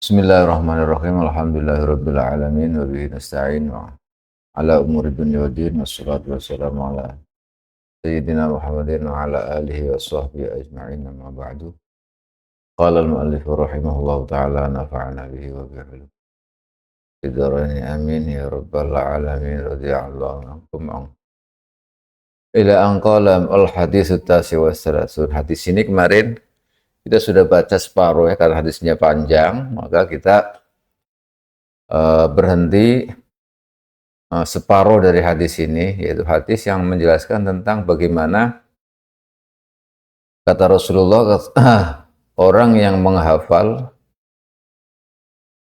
Bismillahirrahmanirrahim. Alhamdulillahirabbil alamin wa bihi nasta'in wa ala umuri dunya waddin wassalatu wassalamu ala sayyidina Muhammadin wa ala alihi wa sahbihi ajma'in amma ba'du. Qala al-mu'allif rahimahullahu ta'ala nafa'ana bihi wa bihi bidarani amin ya rabbal alamin radhiyallahu ankum ila an qala al-haditsu tasi wa salasun. Hadis ini kemarin kita sudah baca separuh ya karena hadisnya panjang, maka kita berhenti separuh dari hadis ini, yaitu hadis yang menjelaskan tentang bagaimana kata Rasulullah orang yang menghafal,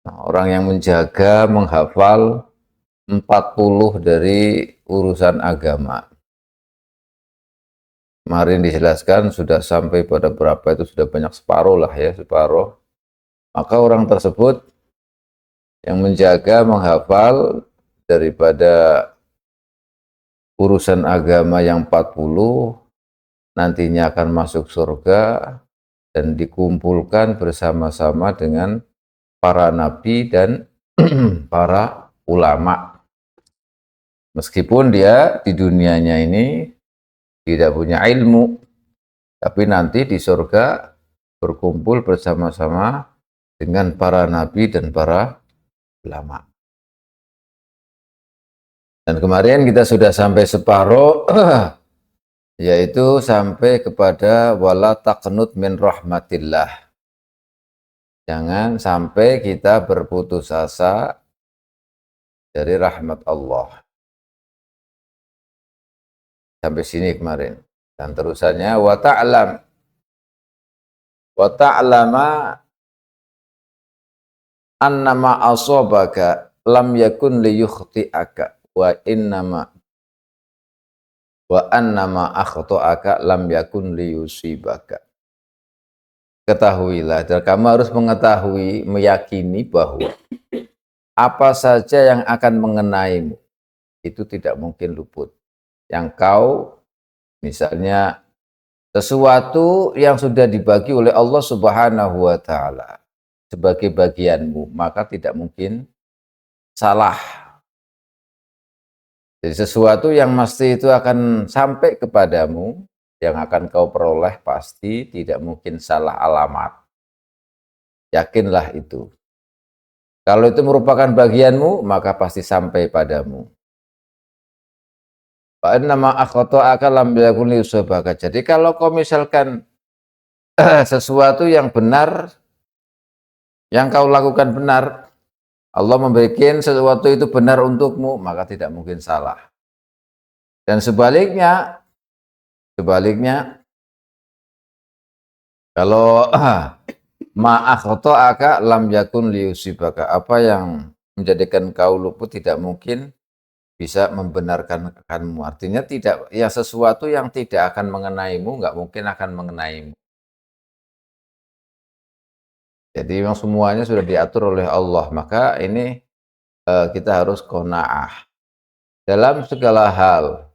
orang yang menjaga menghafal 40 dari urusan agama. Kemarin dijelaskan sudah sampai pada berapa, itu sudah banyak, separuh lah ya, separuh. Maka orang tersebut yang menjaga menghafal daripada urusan agama yang 40 nantinya akan masuk surga dan dikumpulkan bersama-sama dengan para nabi dan para ulama. Meskipun dia di dunianya ini tidak punya ilmu, tapi nanti di surga berkumpul bersama-sama dengan para nabi dan para ulama. Dan kemarin kita sudah sampai separuh, yaitu sampai kepada wala taqnut min rahmatillah. Jangan sampai kita berputus asa dari rahmat Allah. Sampai sini kemarin. Dan terusannya wa ta'lama annama asabaka lam yakun liyukhti'aka wa annama akhta'aka lam yakun liyusibaka. Ketahuilah, dan kamu harus mengetahui, meyakini bahwa apa saja yang akan mengenaimu itu tidak mungkin luput. Yang kau, misalnya sesuatu yang sudah dibagi oleh Allah Subhanahu wa Ta'ala sebagai bagianmu, maka tidak mungkin salah. Jadi sesuatu yang mesti itu akan sampai kepadamu, yang akan kau peroleh pasti tidak mungkin salah alamat. Yakinlah itu. Kalau itu merupakan bagianmu, maka pasti sampai padamu. Jadi kalau kau misalkan sesuatu yang benar, yang kau lakukan benar, Allah memberikan sesuatu itu benar untukmu, maka tidak mungkin salah. Dan sebaliknya, kalau ma'akhta'aka lam yakun liyusibaka, apa yang menjadikan kau luput tidak mungkin bisa membenarkan akanmu. Artinya tidak, ya sesuatu yang tidak akan mengenaimu, nggak mungkin akan mengenaimu. Jadi memang semuanya sudah diatur oleh Allah. Maka ini kita harus qanaah dalam segala hal.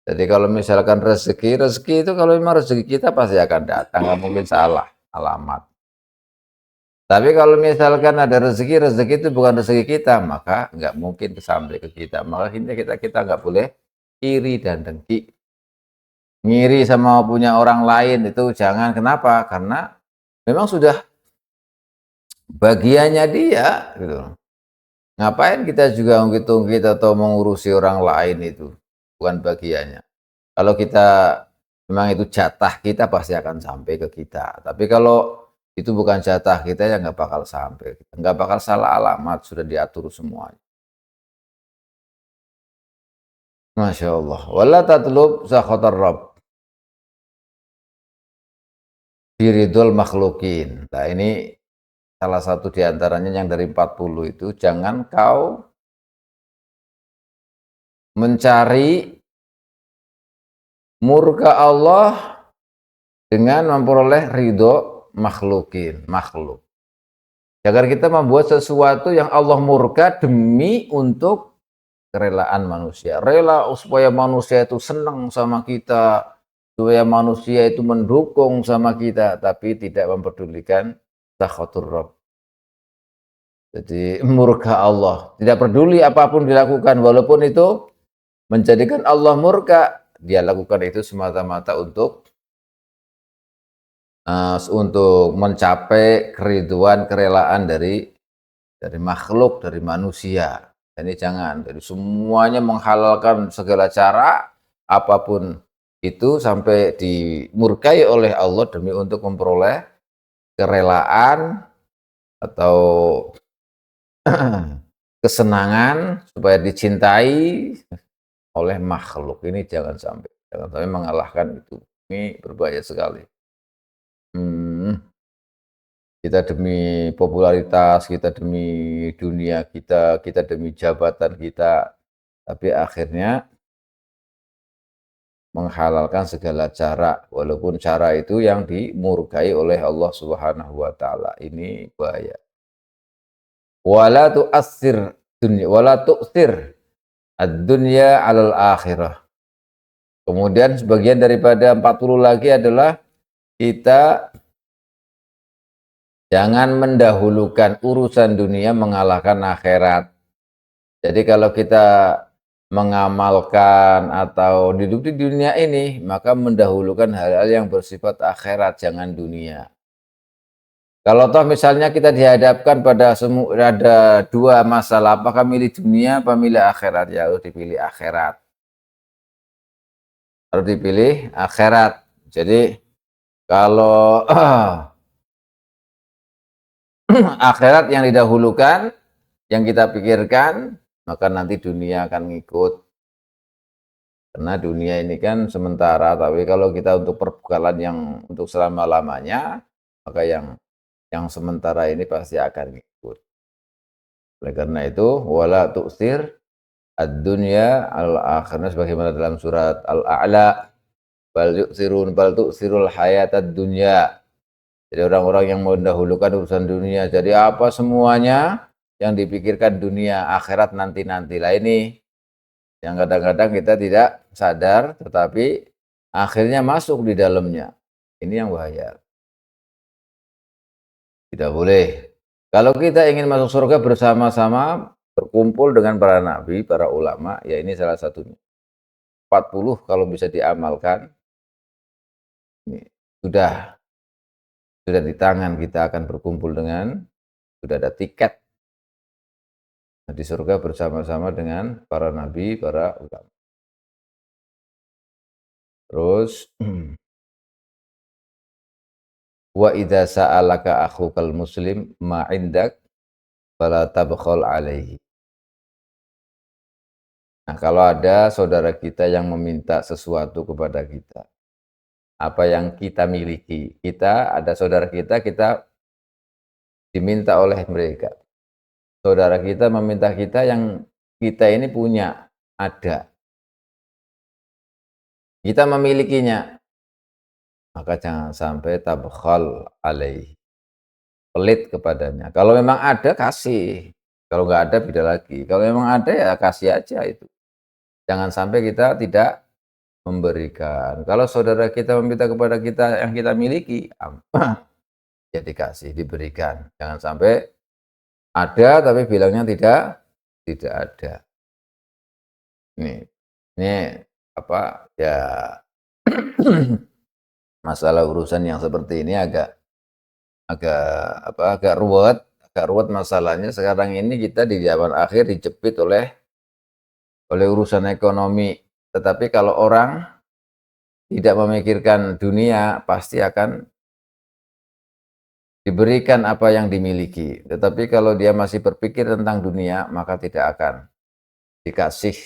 Jadi kalau misalkan rezeki itu kalau memang rezeki kita pasti akan datang, nggak mungkin salah alamat. Tapi kalau misalkan ada rezeki itu bukan rezeki kita, maka nggak mungkin sampai ke kita. Maka kita nggak boleh iri dan dengki. Ngiri sama punya orang lain itu jangan. Kenapa? Karena memang sudah bagiannya dia, gitu. Ngapain kita juga ungkit-ungkit atau mengurusi orang lain, itu bukan bagiannya. Kalau kita memang itu jatah kita, pasti akan sampai ke kita. Tapi kalau itu bukan jatah kita, ya nggak bakal sampai. Nggak bakal salah alamat, sudah diatur semuanya. Masya Allah. Wala tatlub sakhatar Rabb biridul makhlukin. Nah ini salah satu diantaranya yang dari 40 itu, jangan kau mencari murka Allah dengan memperoleh ridho makhluk. Jangan kita membuat sesuatu yang Allah murka demi untuk kerelaan manusia. Rela supaya manusia itu senang sama kita, supaya manusia itu mendukung sama kita, tapi tidak mempedulikan sakhatur Rabb. Jadi murka Allah. Tidak peduli apapun dilakukan, walaupun itu menjadikan Allah murka, dia lakukan itu semata-mata untuk mencapai keriduan, kerelaan dari makhluk, dari manusia. Ini jangan, jadi semuanya menghalalkan segala cara, apapun itu sampai dimurkai oleh Allah demi untuk memperoleh kerelaan atau kesenangan supaya dicintai oleh makhluk. Ini jangan sampai mengalahkan itu. Ini berbahaya sekali. Kita demi popularitas, kita demi dunia kita demi jabatan kita, tapi akhirnya menghalalkan segala cara, walaupun cara itu yang dimurkai oleh Allah Subhanahu wa taala. Ini bahaya. Wala tu'assir dunya wala tu'sir ad-dunya 'alal akhirah. Kemudian sebagian daripada 40 lagi adalah kita jangan mendahulukan urusan dunia mengalahkan akhirat. Jadi kalau kita mengamalkan atau hidup di dunia ini, maka mendahulukan hal-hal yang bersifat akhirat, jangan dunia. Kalau toh misalnya kita dihadapkan ada dua masalah, apakah milih dunia, apa milih akhirat? Ya harus dipilih akhirat. Harus dipilih akhirat. Jadi kalau akhirat yang didahulukan, yang kita pikirkan, maka nanti dunia akan ngikut. Karena dunia ini kan sementara, tapi kalau kita untuk perbukalan yang untuk selama-lamanya, maka yang sementara ini pasti akan ngikut. Oleh karena itu, wala tu'sir ad-dunya al-akhirah, sebagaimana dalam surat Al-A'la, bal tu'sirul hayatad dunya. Jadi orang-orang yang mendahulukan urusan dunia. Jadi apa semuanya yang dipikirkan dunia, akhirat nanti-nanti. Lah ini yang kadang-kadang kita tidak sadar, tetapi akhirnya masuk di dalamnya. Ini yang bahaya. Tidak boleh. Kalau kita ingin masuk surga bersama-sama, berkumpul dengan para nabi, para ulama, ya ini salah satunya. 40 kalau bisa diamalkan, ini sudah di tangan, kita akan berkumpul sudah ada tiket di surga bersama-sama dengan para nabi, para ulama. Terus wa idza sa'alaka akhukal muslim ma indak fala tabkhal alaihi. Nah, kalau ada saudara kita yang meminta sesuatu kepada kita, apa yang kita miliki, kita ada saudara kita diminta oleh mereka. Saudara kita meminta kita yang kita ini punya, ada. Kita memilikinya, maka jangan sampai tabkhal alaihi, pelit kepadanya. Kalau memang ada, kasih. Kalau nggak ada, beda lagi. Kalau memang ada, ya kasih aja itu. Jangan sampai kita tidak memberikan. Kalau saudara kita meminta kepada kita yang kita miliki, ya dikasih, diberikan. Jangan sampai ada tapi bilangnya tidak ada. Ini apa ya, masalah urusan yang seperti ini agak agak agak ruwet masalahnya. Sekarang ini kita di zaman akhir dijepit oleh urusan ekonomi. Tetapi kalau orang tidak memikirkan dunia, pasti akan diberikan apa yang dimiliki. Tetapi kalau dia masih berpikir tentang dunia, maka tidak akan dikasih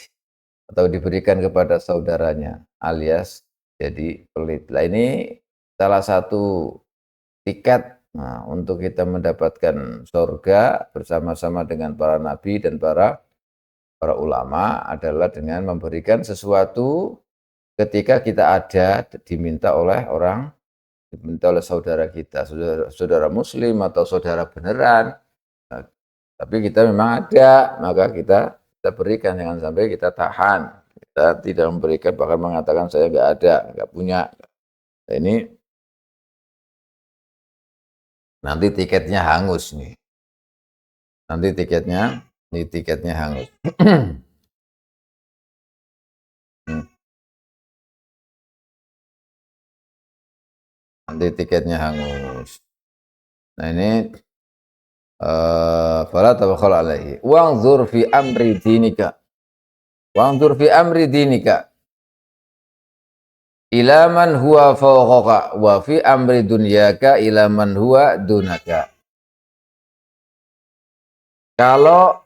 atau diberikan kepada saudaranya, alias jadi pelit. Nah, ini salah satu tiket untuk kita mendapatkan surga bersama-sama dengan para nabi dan para ulama adalah dengan memberikan sesuatu ketika kita ada, diminta oleh saudara kita, saudara muslim atau saudara beneran. Nah, tapi kita memang ada, maka kita berikan, jangan sampai kita tahan. Kita tidak memberikan, bahkan mengatakan saya nggak ada, nggak punya. Nah, ini nanti tiketnya hangus nih. Nanti tiketnya hangus. Nanti tiketnya hangus. Nah ini fala tabakhal alaihi. Wangzur fi amri dinika. Wangzur fi amri dinika. Ila man huwa fawqaka wa fi amri dunyaka ila man huwa dunaka. Kalau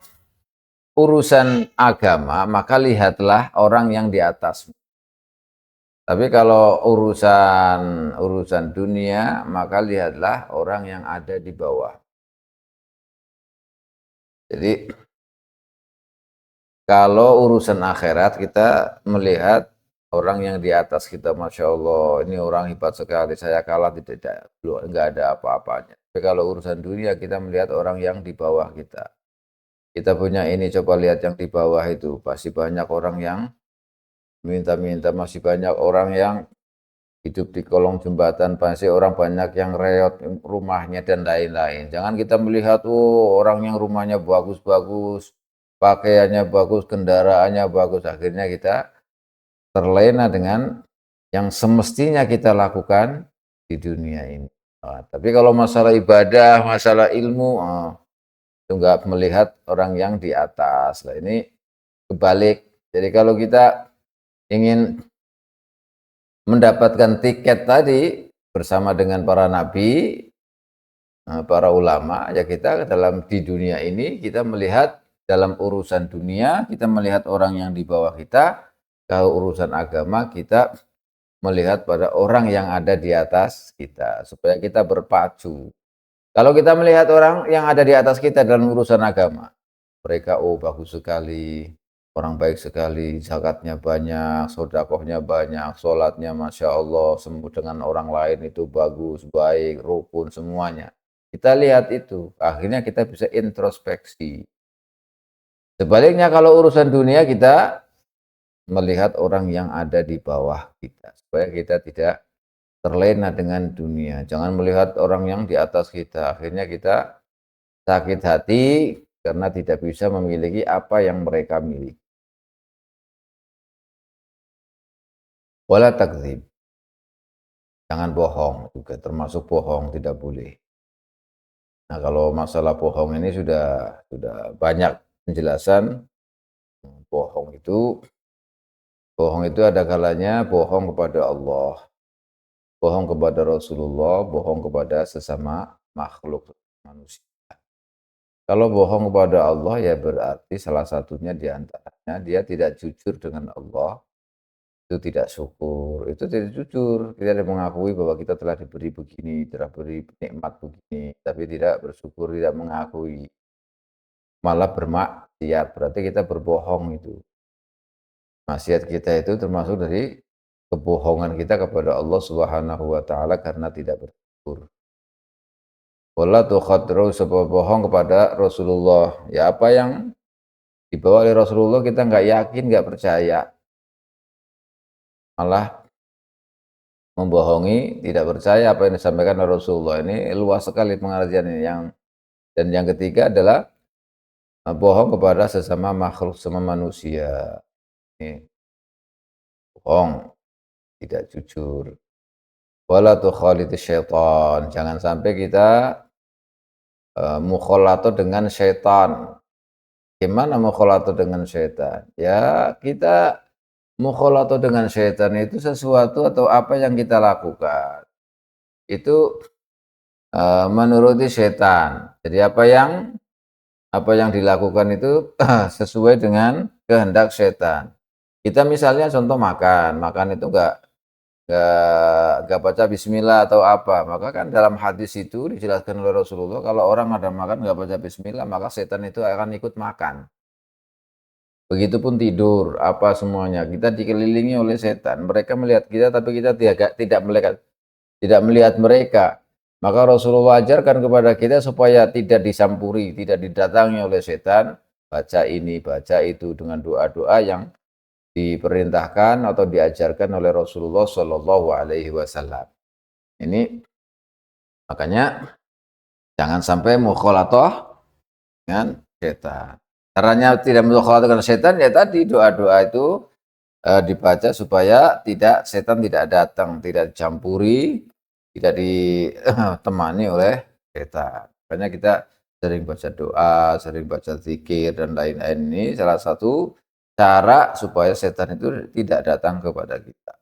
urusan agama, maka lihatlah orang yang di atasmu. Tapi kalau urusan dunia, maka lihatlah orang yang ada di bawah. Jadi kalau urusan akhirat kita melihat orang yang di atas kita, masya Allah, ini orang hebat sekali, saya kalah tidak, enggak ada apa-apanya. Tapi kalau urusan dunia kita melihat orang yang di bawah kita. Kita punya ini, coba lihat yang di bawah itu, pasti banyak orang yang minta-minta, masih banyak orang yang hidup di kolong jembatan, pasti orang banyak yang reot rumahnya dan lain-lain. Jangan kita melihat, orang yang rumahnya bagus-bagus, pakaiannya bagus, kendaraannya bagus, akhirnya kita terlena dengan yang semestinya kita lakukan di dunia ini. Tapi kalau masalah ibadah, masalah ilmu, itu enggak melihat orang yang di atas. Nah, ini kebalik. Jadi kalau kita ingin mendapatkan tiket tadi bersama dengan para nabi, para ulama, ya kita dalam di dunia ini kita melihat dalam urusan dunia, kita melihat orang yang di bawah kita. Kalau urusan agama kita melihat pada orang yang ada di atas kita, supaya kita berpacu. Kalau kita melihat orang yang ada di atas kita dalam urusan agama, mereka bagus sekali, orang baik sekali, zakatnya banyak, sedekahnya banyak, sholatnya masya Allah, sembuh dengan orang lain itu bagus, baik, rukun semuanya. Kita lihat itu, akhirnya kita bisa introspeksi. Sebaliknya kalau urusan dunia kita melihat orang yang ada di bawah kita, supaya kita tidak terlena dengan dunia. Jangan melihat orang yang di atas kita, akhirnya kita sakit hati karena tidak bisa memiliki apa yang mereka miliki. Wala takdzib. Jangan bohong juga, termasuk bohong tidak boleh. Nah, kalau masalah bohong ini sudah banyak penjelasan. Bohong itu ada kalanya bohong kepada Allah, bohong kepada Rasulullah, bohong kepada sesama makhluk manusia. Kalau bohong kepada Allah ya berarti salah satunya di antaranya dia tidak jujur dengan Allah, itu tidak syukur, itu tidak jujur. Kita tidak mengakui bahwa kita telah diberi begini, telah diberi nikmat begini, tapi tidak bersyukur, tidak mengakui, malah bermaksiat, berarti kita berbohong itu. Maksiat kita itu termasuk dari kebohongan kita kepada Allah Subhanahu wa taala karena tidak bersyukur. Wala tukhadru, sebab bohong kepada Rasulullah. Ya apa yang dibawa oleh Rasulullah kita nggak yakin, nggak percaya. Malah membohongi, tidak percaya apa yang disampaikan oleh Rasulullah. Ini luas sekali pengertian ini. Dan yang ketiga adalah bohong kepada sesama makhluk, sesama manusia. Ini bohong, tidak jujur. Wala tukhalitu syaitan. Jangan sampai kita mukhalato dengan syaitan. Gimana mukhalato dengan syaitan? Ya kita mukhalato dengan syaitan itu sesuatu atau apa yang kita lakukan itu menuruti syaitan. Jadi apa yang dilakukan itu sesuai dengan kehendak syaitan. Kita misalnya contoh makan itu enggak baca bismillah atau apa, maka kan dalam hadis itu dijelaskan oleh Rasulullah kalau orang ada makan enggak baca bismillah maka setan itu akan ikut makan. Begitupun tidur, apa semuanya kita dikelilingi oleh setan. Mereka melihat kita tapi kita tidak melihat mereka. Maka Rasulullah ajarkan kepada kita supaya tidak disampuri, tidak didatangi oleh setan, baca ini, baca itu dengan doa-doa yang diperintahkan atau diajarkan oleh Rasulullah Shallallahu Alaihi Wasallam. Ini makanya jangan sampai mukhalatoh dengan setan. Caranya tidak mukhalafah setan ya tadi doa-doa itu dibaca supaya setan tidak datang, tidak dicampuri, tidak ditemani oleh setan. Makanya kita sering baca doa, sering baca zikir dan lain-lain, ini salah satu cara supaya setan itu tidak datang kepada kita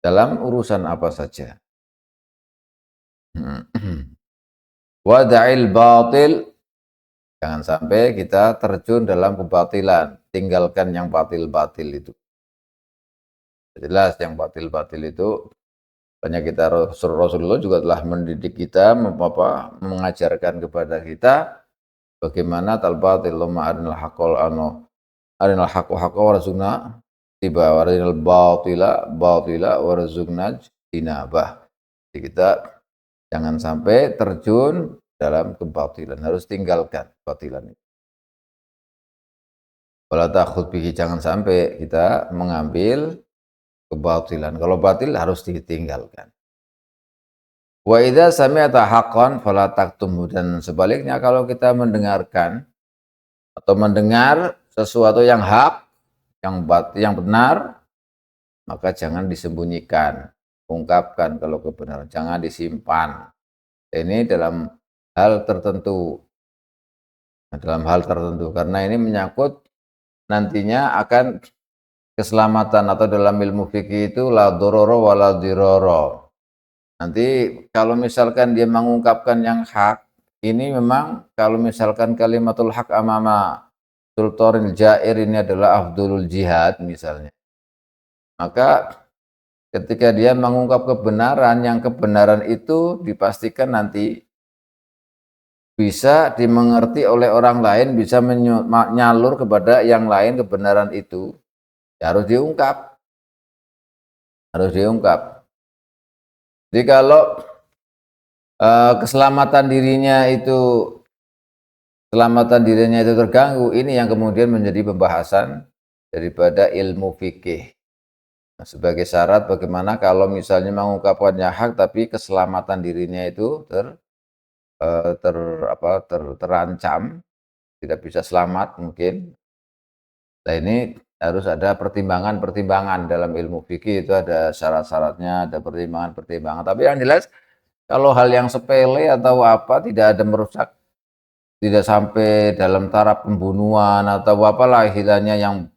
dalam urusan apa saja. Wada'il batil, jangan sampai kita terjun dalam kebatilan, tinggalkan yang batil-batil itu. Jelas yang batil-batil itu, banyak kita Rasulullah juga telah mendidik kita, mengajarkan kepada kita bagaimana talbatil lama arinal haqqal arinal haqqo haqqo warzuqna tiba warinal batila batila warzuqna tinabah. Jadi kita jangan sampai terjun dalam kebatilan, harus tinggalkan kebatilan itu. Wala takhud bihi, jangan sampai kita mengambil kebatilan. Kalau batil harus ditinggalkan. Wa idza sami'ta haqqan fala taktumhu, dan sebaliknya kalau kita mendengarkan atau mendengar sesuatu yang hak, yang benar, maka jangan disembunyikan, ungkapkan kalau kebenaran, jangan disimpan. Ini dalam hal tertentu. Dalam hal tertentu, karena ini menyangkut nantinya akan keselamatan, atau dalam ilmu fikih itu la dororo wa la diroro. Nanti kalau misalkan dia mengungkapkan yang hak, ini memang kalau misalkan kalimatul hak amama sultanil jair ini adalah afdulul jihad misalnya. Maka ketika dia mengungkap kebenaran, yang kebenaran itu dipastikan nanti bisa dimengerti oleh orang lain, bisa menyalur kepada yang lain kebenaran itu, ya harus diungkap. Harus diungkap. Jadi kalau keselamatan dirinya itu terganggu, ini yang kemudian menjadi pembahasan daripada ilmu fikih. Nah, sebagai syarat bagaimana kalau misalnya mengungkapkannya hak tapi keselamatan dirinya itu terancam, tidak bisa selamat mungkin. Nah, ini harus ada pertimbangan-pertimbangan dalam ilmu fikih, itu ada syarat-syaratnya, ada pertimbangan-pertimbangan. Tapi yang jelas kalau hal yang sepele atau apa tidak ada merusak, tidak sampai dalam taraf pembunuhan atau apalah istilahnya yang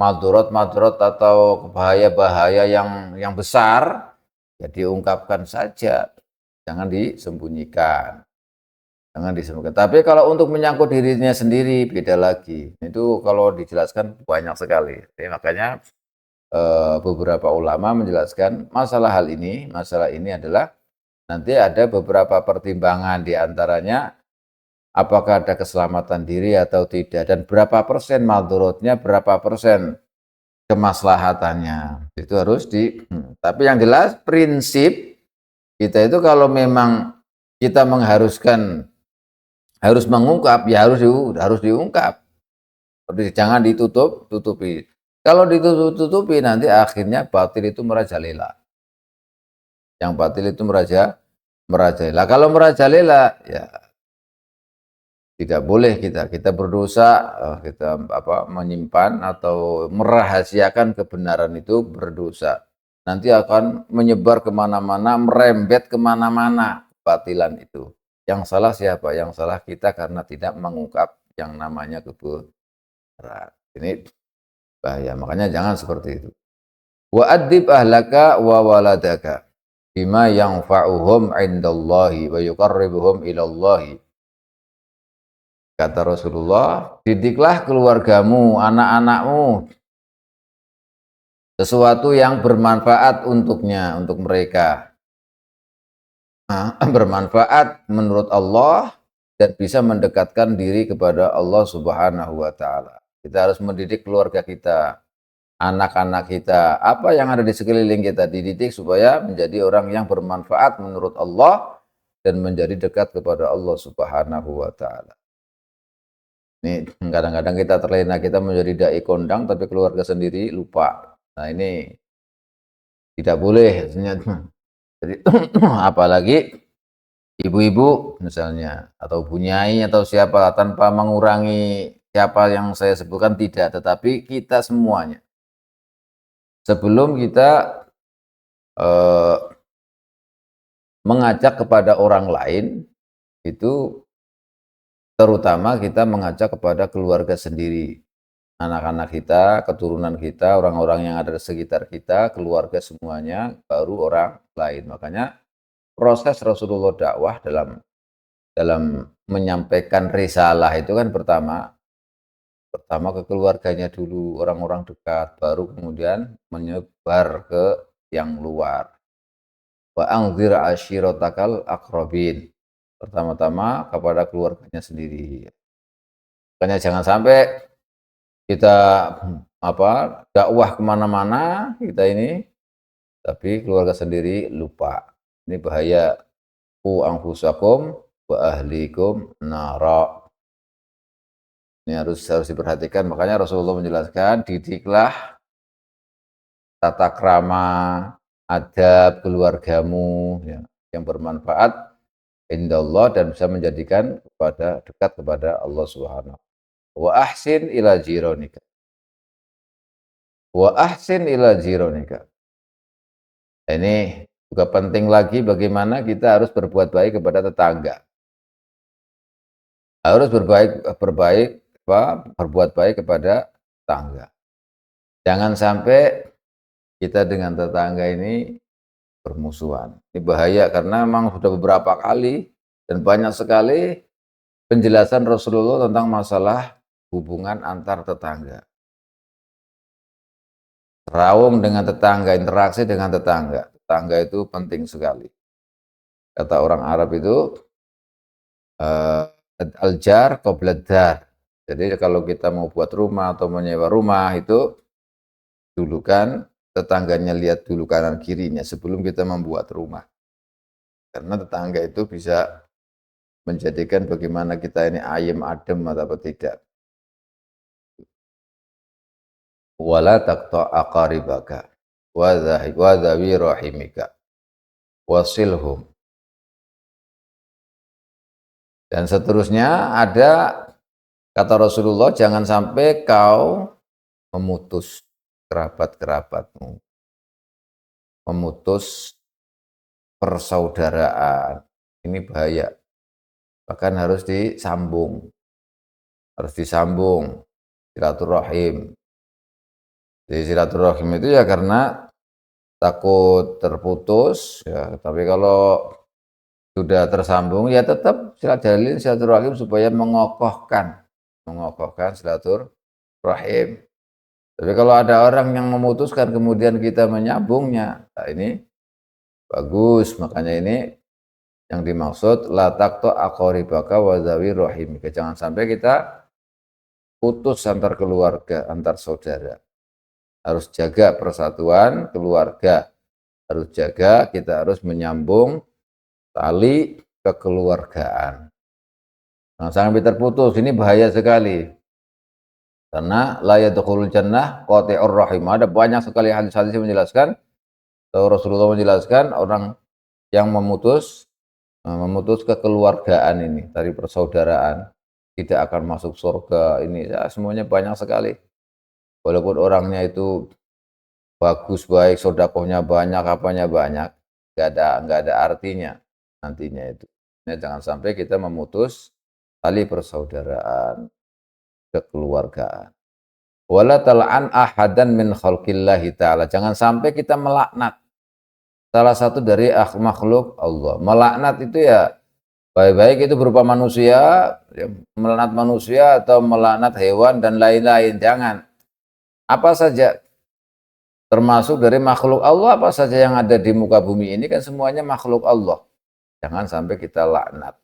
madorot atau bahaya-bahaya yang besar, ya diungkapkan saja, jangan disembunyikan. Jangan disembunyikan. Tapi kalau untuk menyangkut dirinya sendiri beda lagi. Itu kalau dijelaskan banyak sekali. Jadi makanya beberapa ulama menjelaskan masalah ini adalah nanti ada beberapa pertimbangan, di antaranya apakah ada keselamatan diri atau tidak, dan berapa persen madorotnya, berapa persen kemaslahatannya. Itu harus tapi yang jelas prinsip kita itu kalau memang kita harus mengungkap, ya harus diungkap. Jangan ditutupi. Kalau ditutupi nanti akhirnya batil itu merajalela. Yang batil itu merajalela. Kalau merajalela, ya tidak boleh kita berdosa, kita menyimpan atau merahasiakan kebenaran itu berdosa. Nanti akan menyebar kemana-mana, merembet kemana-mana batilan itu. Yang salah siapa? Yang salah kita karena tidak mengungkap yang namanya kebenaran. Ini bahaya. Makanya jangan seperti itu. Wa adib ahlaka wa waladaka bima yanfa'uhum 'indallahi wa yuqarribuhum ilallahi. Kata Rasulullah, didiklah keluargamu, anak-anakmu sesuatu yang bermanfaat untuknya, untuk mereka. Bermanfaat menurut Allah dan bisa mendekatkan diri kepada Allah Subhanahu wa taala. Kita harus mendidik keluarga kita, anak-anak kita, apa yang ada di sekeliling kita dididik supaya menjadi orang yang bermanfaat menurut Allah dan menjadi dekat kepada Allah Subhanahu wa taala. Ini kadang-kadang kita terlena, kita menjadi dai kondang tapi keluarga sendiri lupa. Nah, ini tidak boleh. Jadi apalagi ibu-ibu misalnya, atau Bu Nyai atau siapa, tanpa mengurangi siapa yang saya sebutkan tidak, tetapi kita semuanya. Sebelum kita eh, mengajak kepada orang lain, itu terutama kita mengajak kepada keluarga sendiri, anak-anak kita, keturunan kita, orang-orang yang ada di sekitar kita, keluarga semuanya, baru orang lain. Makanya proses Rasulullah dakwah dalam dalam menyampaikan risalah itu kan pertama ke keluarganya dulu, orang-orang dekat, baru kemudian menyebar ke yang luar. Wa anzir ashiratakal aqrabin. Pertama-tama kepada keluarganya sendiri. Makanya jangan sampai kita dakwah kemana-mana kita ini, tapi keluarga sendiri lupa. Ini bahaya. Qu anfusakum wa ahlikum nara. Ini harus diperhatikan. Makanya Rasulullah menjelaskan, didiklah tata krama, adab keluargamu ya, yang bermanfaat indallah dan bisa menjadikan dekat kepada Allah Subhanahu. Wa ahsin ila jironika. Wa ahsin ila jironika. Ini juga penting lagi bagaimana kita harus berbuat baik kepada tetangga. Harus berbuat baik kepada tetangga. Jangan sampai kita dengan tetangga ini bermusuhan. Ini bahaya karena memang sudah beberapa kali dan banyak sekali penjelasan Rasulullah tentang masalah hubungan antar tetangga. Terawung dengan tetangga, interaksi dengan tetangga. Tetangga itu penting sekali. Kata orang Arab itu, al-jar qoblad dar. Jadi kalau kita mau buat rumah atau menyewa rumah itu, dulu kan tetangganya lihat dulu kanan kirinya sebelum kita membuat rumah. Karena tetangga itu bisa menjadikan bagaimana kita ini ayem adem atau tidak. Wala taqta aqaribaka wa dhawi rahimika wasilhum. Dan seterusnya ada kata Rasulullah, jangan sampai kau memutus kerabat-kerabatmu, memutus persaudaraan. Ini bahaya. Bahkan harus disambung silaturahim. Jadi silaturahim itu ya karena takut terputus ya, tapi kalau sudah tersambung ya tetap jalin silaturahim supaya mengokohkan silaturahim. Tapi kalau ada orang yang memutuskan kemudian kita menyambungnya, nah ini bagus. Makanya ini yang dimaksud la taqta aqribaka wa zawi rahimika. Jangan sampai kita putus antar keluarga, antar saudara. Harus jaga persatuan keluarga. Harus jaga, kita harus menyambung tali kekeluargaan. Nah, sampai terputus, ini bahaya sekali. Karena la yadkhulul jannah qati'ur rahim. Ada banyak sekali hadis-hadis yang menjelaskan, atau Rasulullah menjelaskan orang yang memutus kekeluargaan ini, dari persaudaraan, tidak akan masuk surga. Ini ya, semuanya banyak sekali. Walaupun orangnya itu bagus, baik, sodakohnya banyak, apanya banyak, nggak ada artinya nantinya itu. Nah, jangan sampai kita memutus tali persaudaraan, kekeluargaan. Wala tal'an ahadan min khalqillahi ta'ala. Jangan sampai kita melaknat salah satu dari makhluk Allah. Melaknat itu ya baik-baik itu berupa manusia, ya, melaknat manusia atau melaknat hewan dan lain-lain. Jangan. Apa saja termasuk dari makhluk Allah, apa saja yang ada di muka bumi ini kan semuanya makhluk Allah. Jangan sampai kita laknat.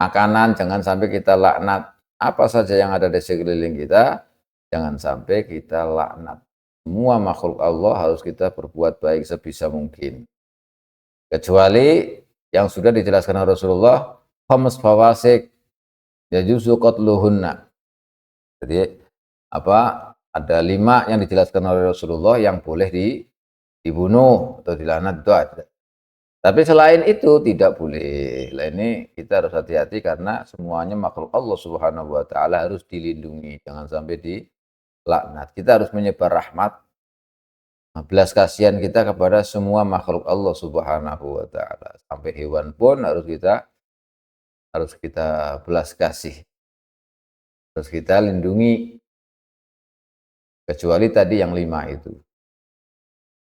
Makanan jangan sampai kita laknat. Apa saja yang ada di sekeliling kita, jangan sampai kita laknat. Semua makhluk Allah harus kita berbuat baik sebisa mungkin. Kecuali yang sudah dijelaskan oleh Rasulullah, khams fawasik yajuzu qatluhunna. Jadi ada 5 yang dijelaskan oleh Rasulullah yang boleh dibunuh atau dilaknat, itu ada. Tapi selain itu tidak boleh. Lah ini kita harus hati-hati karena semuanya makhluk Allah Subhanahu wa taala harus dilindungi, jangan sampai dilaknat. Kita harus menyebar rahmat, belas kasihan kita kepada semua makhluk Allah Subhanahu wa taala. Sampai hewan pun harus kita belas kasih, harus kita lindungi. Kecuali tadi yang 5 itu.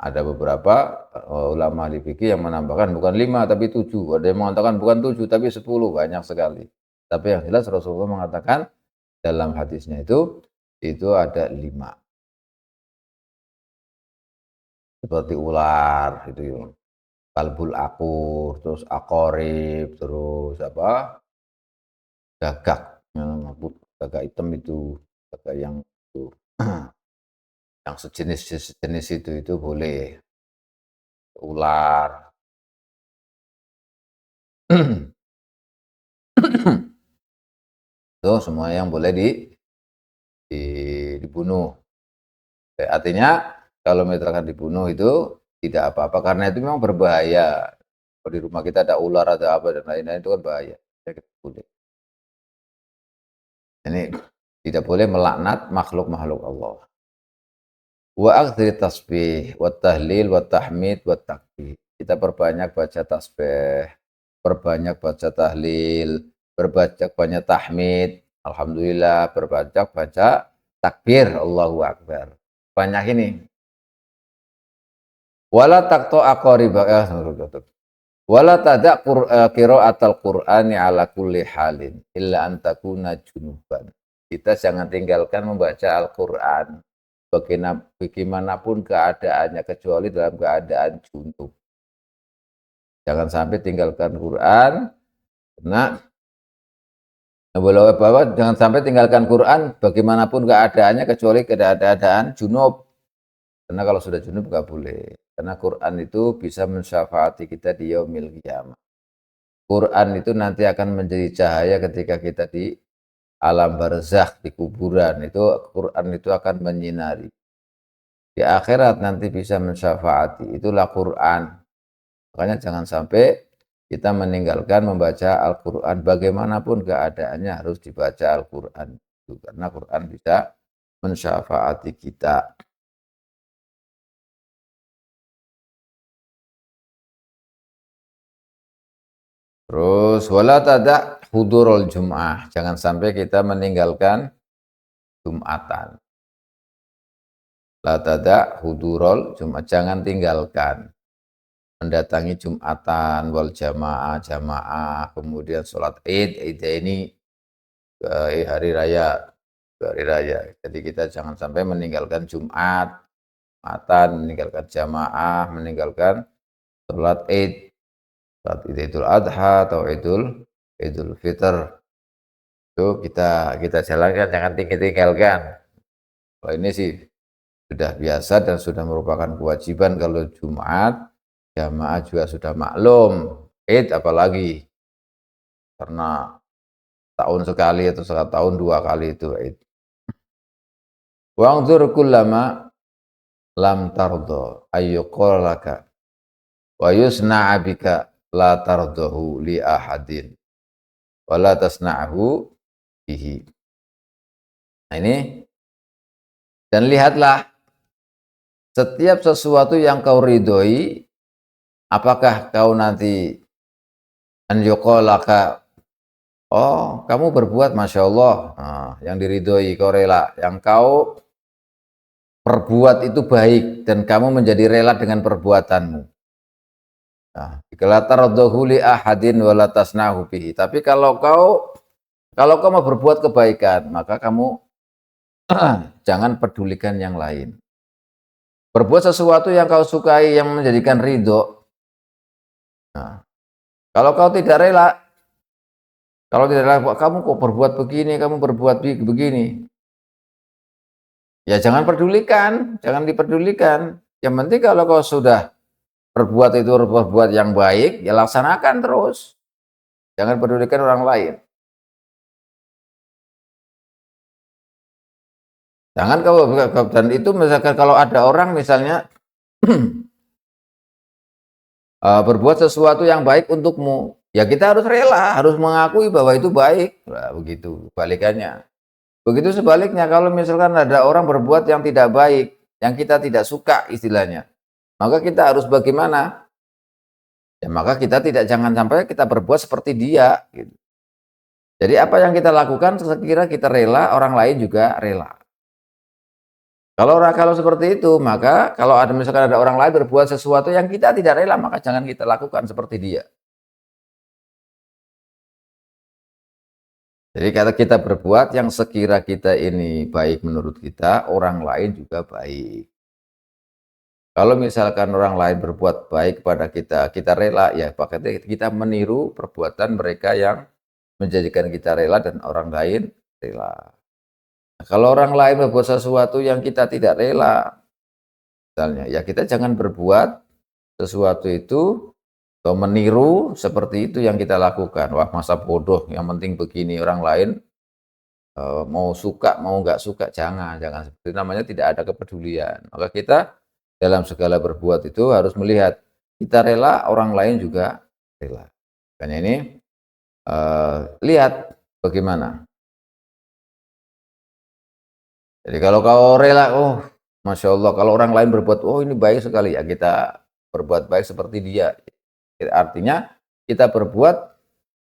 Ada beberapa ulama ahli fikih yang menambahkan bukan 5 tapi 7. Ada yang mengatakan bukan 7 tapi 10, banyak sekali. Tapi yang jelas Rasulullah mengatakan dalam hadisnya itu ada 5. Seperti ular itu ya. Kalbul akur, terus akorib, terus apa? Gagak, gagak hitam itu, gagak yang itu. Yang sejenis itu boleh. Ular. Itu semua yang boleh dibunuh. Artinya kalau misalkan dibunuh itu tidak apa-apa karena itu memang berbahaya. Kalau di rumah kita ada ular atau apa dan lain-lain itu kan bahaya. Ini tidak boleh melaknat makhluk-makhluk Allah. Wa aktsari tasbih wa tahlil wa tahmid wa takbir. Kita perbanyak baca tasbih, perbanyak baca tahlil, perbanyak banyak tahmid, alhamdulillah, perbanyak baca takbir, Allahu akbar. Banyak ini. Wala taqto aqribaka wala tada qiraatal qur'ani ala kulli halin illa an takuna junuban. Kita jangan tinggalkan membaca Al-Qur'an bagaimanapun keadaannya kecuali dalam keadaan junub. Jangan sampai tinggalkan Quran karena jangan sampai tinggalkan Quran bagaimanapun keadaannya kecuali keadaan junub. Karena kalau sudah junub nggak boleh. Karena Quran itu bisa mensyafaati kita di yaumil qiyamah. Quran itu nanti akan menjadi cahaya ketika kita di alam barzakh, di kuburan. Itu Quran itu akan menyinari. Di akhirat nanti bisa mensyafaati. Itulah Quran. Makanya jangan sampai kita meninggalkan membaca Al-Quran. Bagaimanapun keadaannya harus dibaca Al-Quran. Karena Quran bisa mensyafaati kita. Terus wala tada hudurul jum'ah. Jangan sampai kita meninggalkan Jumatan. La tada hudurul jum'ah. Jangan tinggalkan mendatangi Jumatan wal jamaah, kemudian sholat Id ini hari raya. Jadi kita jangan sampai meninggalkan Jumatan, meninggalkan jamaah, meninggalkan sholat Id. Sholat Idul Adha atau Idul Fitr. Itu kita jalankan, jangan tinggalkan. Kalau ini sih sudah biasa dan sudah merupakan kewajiban. Kalau Jumat jamaah juga sudah maklum. Id apalagi karena tahun sekali atau setahun 2 kali itu Id. Wa'ngzur kullama lam tardo ayyuqolaka wa yusna'a bika la tardohu li ahadin wa la tasna'hu bihi. Nah ini, dan lihatlah setiap sesuatu yang kau ridhoi, apakah kau nanti anjukolaka, oh kamu berbuat Masya Allah, nah, yang diridhoi kau rela, yang kau perbuat itu baik dan kamu menjadi rela dengan perbuatanmu. Nah, li ahadin wala tasnahu bihi. Tapi kalau kau mau berbuat kebaikan, maka kamu jangan pedulikan yang lain. Berbuat sesuatu yang kau sukai, yang menjadikan ridho. Nah, kalau kau tidak rela, kamu kok berbuat begini, kamu berbuat begini. Ya jangan pedulikan, jangan dipedulikan. Yang penting kalau kau sudah berbuat yang baik, ya laksanakan terus. Jangan pedulikan orang lain. Jangan kau, dan itu misalkan kalau ada orang misalnya berbuat sesuatu yang baik untukmu, ya kita harus rela, harus mengakui bahwa itu baik. Nah, begitu kebalikannya. Begitu sebaliknya kalau misalkan ada orang berbuat yang tidak baik, yang kita tidak suka istilahnya, maka kita harus bagaimana? Ya maka kita tidak jangan sampai kita berbuat seperti dia gitu. Jadi apa yang kita lakukan sekira kita rela, orang lain juga rela. Kalau seperti itu, maka kalau ada misalkan ada orang lain berbuat sesuatu yang kita tidak rela, maka jangan kita lakukan seperti dia. Jadi kalau kita berbuat yang sekira kita ini baik menurut kita, orang lain juga baik. Kalau misalkan orang lain berbuat baik kepada kita, kita rela, ya pakatnya kita meniru perbuatan mereka yang menjadikan kita rela dan orang lain rela. Nah, kalau orang lain berbuat sesuatu yang kita tidak rela, misalnya, ya kita jangan berbuat sesuatu itu atau meniru seperti itu yang kita lakukan. Wah masa bodoh, yang penting begini orang lain mau suka mau nggak suka jangan seperti itu, namanya tidak ada kepedulian. Maka kita dalam segala berbuat itu harus melihat kita rela, orang lain juga rela. Makanya ini lihat bagaimana. Jadi kalau kau rela, oh masya Allah, kalau orang lain berbuat, oh ini baik sekali, ya kita berbuat baik seperti dia. Artinya kita berbuat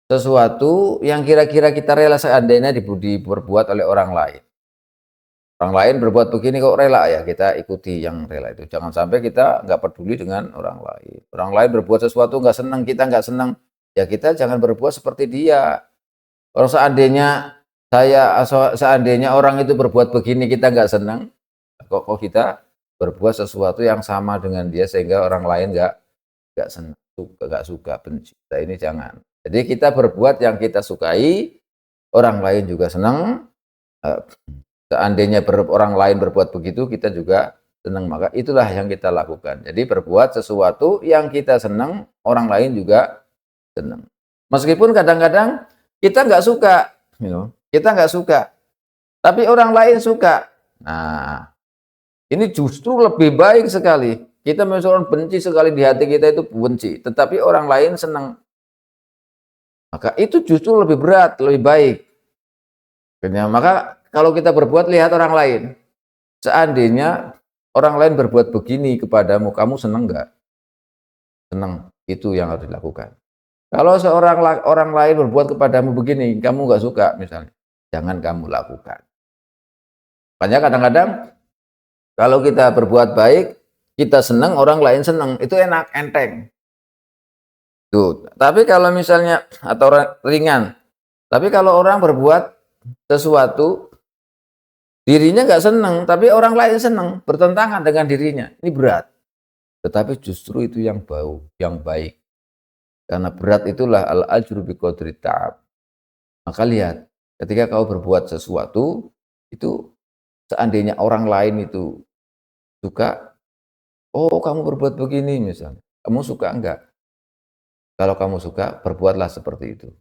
sesuatu yang kira-kira kita rela seandainya diperbuat oleh orang lain. Orang lain berbuat begini kok rela, ya kita ikuti yang rela itu. Jangan sampai kita nggak peduli dengan orang lain. Orang lain berbuat sesuatu nggak senang, kita nggak senang, ya kita jangan berbuat seperti dia. Kalau seandainya orang itu berbuat begini kita nggak senang, kok kita berbuat sesuatu yang sama dengan dia sehingga orang lain nggak senang, nggak suka, benci. Nah, ini jangan. Jadi kita berbuat yang kita sukai, orang lain juga senang. Seandainya orang lain berbuat begitu, kita juga senang. Maka itulah yang kita lakukan. Jadi berbuat sesuatu yang kita senang, orang lain juga senang. Meskipun kadang-kadang kita nggak suka, kita nggak suka, tapi orang lain suka. Nah, ini justru lebih baik sekali. Kita misalkan benci sekali di hati kita itu benci, tetapi orang lain senang. Maka itu justru lebih berat, lebih baik. Maka kalau kita berbuat, lihat orang lain. Seandainya orang lain berbuat begini kepadamu, kamu senang nggak? Senang. Itu yang harus dilakukan. Kalau orang lain berbuat kepadamu begini, kamu nggak suka misalnya, jangan kamu lakukan. Makanya kadang-kadang kalau kita berbuat baik, kita senang, orang lain senang, itu enak, enteng. Tuh. Tapi kalau misalnya atau ringan, tapi kalau orang berbuat sesuatu, dirinya nggak senang, tapi orang lain senang, bertentangan dengan dirinya, ini berat. Tetapi justru itu yang yang baik. Karena berat itulah al-ajru biqadri ta'ab. Maka lihat, ketika kau berbuat sesuatu, itu seandainya orang lain itu suka, oh kamu berbuat begini misalnya, kamu suka enggak? Kalau kamu suka, berbuatlah seperti itu.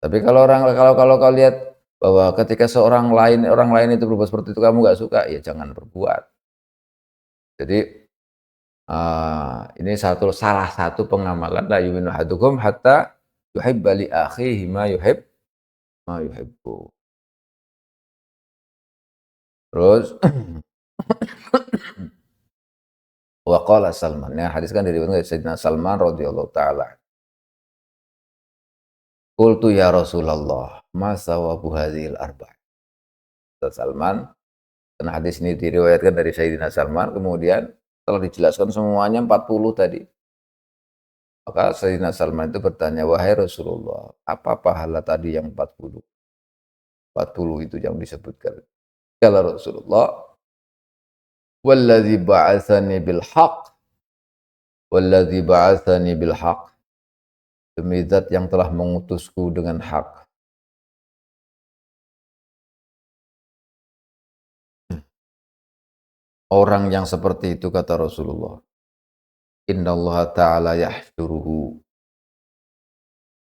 Tapi kalau kau lihat bahwa ketika orang lain itu berbuat seperti itu kamu nggak suka, ya jangan berbuat. Jadi ini salah satu pengamalan la yu'minu ahadukum hatta yuhibba li akhihi ma yuhibbu. Terus wa qala Salman, ya hadis kan diriwayatkan dari Sayyidina Salman radhiyallahu taala. Qultu ya Rasulullah, ma sawabu hadhil arba'. Salman, karena hadis ini diriwayatkan dari Sayyidina Salman, kemudian telah dijelaskan semuanya 40 tadi. Maka Sayyidina Salman itu bertanya, wahai Rasulullah, apa pahala tadi yang 40? 40 itu yang disebutkan. Kala Rasulullah, walladzi ba'atsani bil haqq, walladzi ba'atsani bil haqq, demi zat yang telah mengutusku dengan hak. Orang yang seperti itu, kata Rasulullah, innallaha ta'ala yahsyuruhu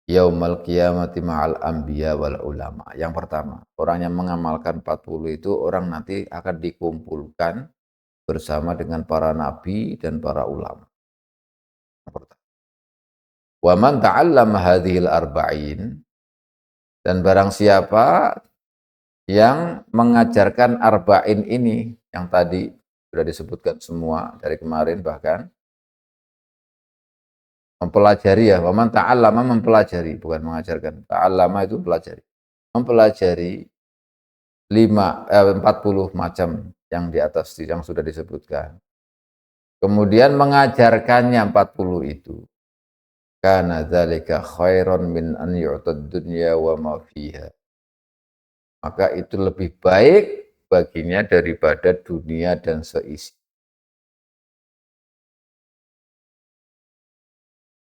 yaumal qiyamati ma'al anbiya wal ulama. Yang pertama, orang yang mengamalkan 40 itu orang nanti akan dikumpulkan bersama dengan para nabi dan para ulama. Wa man ta'allama hadhil arba'in, dan barang siapa yang mengajarkan arba'in ini, yang tadi sudah disebutkan semua dari kemarin, bahkan mempelajari ya, wa man ta'allama, mempelajari, bukan mengajarkan. Ta'allama itu pelajari. Mempelajari 40 macam yang di atas yang sudah disebutkan. Kemudian mengajarkannya 40 itu. Kana dzalika khairan min an yu'tad dunya wa ma fiha. Maka itu lebih baik baginya daripada dunia dan seisi.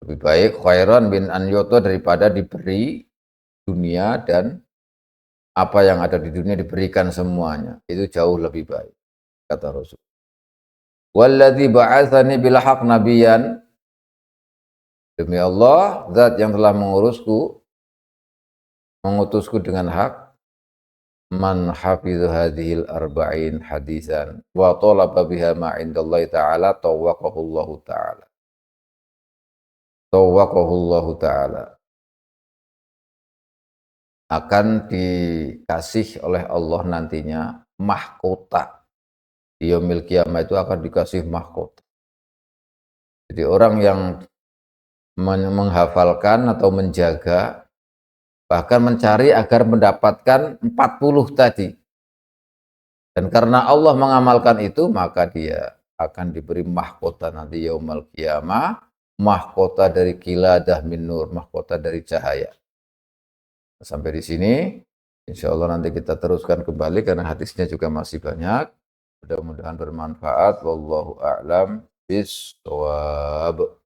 Lebih baik khairan min an yu'tad, daripada diberi dunia dan apa yang ada di dunia diberikan semuanya. Itu jauh lebih baik, kata Rasul. Walladzi ba'atsani bil haqq nabiyyan, demi Allah, zat yang telah mengutusku dengan hak, man hafidhu hadhil arba'in hadisan wa talaba biha ma indallahi ta'ala tawwaqahullahu ta'ala. Tawwaqahullahu ta'ala. Akan dikasih oleh Allah nantinya mahkota. Di yaumil qiyamah itu akan dikasih mahkota. Jadi orang yang menghafalkan atau menjaga, bahkan mencari agar mendapatkan 40 tadi. Dan karena Allah mengamalkan itu, maka dia akan diberi mahkota nanti yaumul qiyamah, mahkota dari qiladah min nur, mahkota dari cahaya. Sampai di sini, insya Allah nanti kita teruskan kembali karena hadisnya juga masih banyak. Mudah-mudahan bermanfaat. Wallahu a'lam bishawab.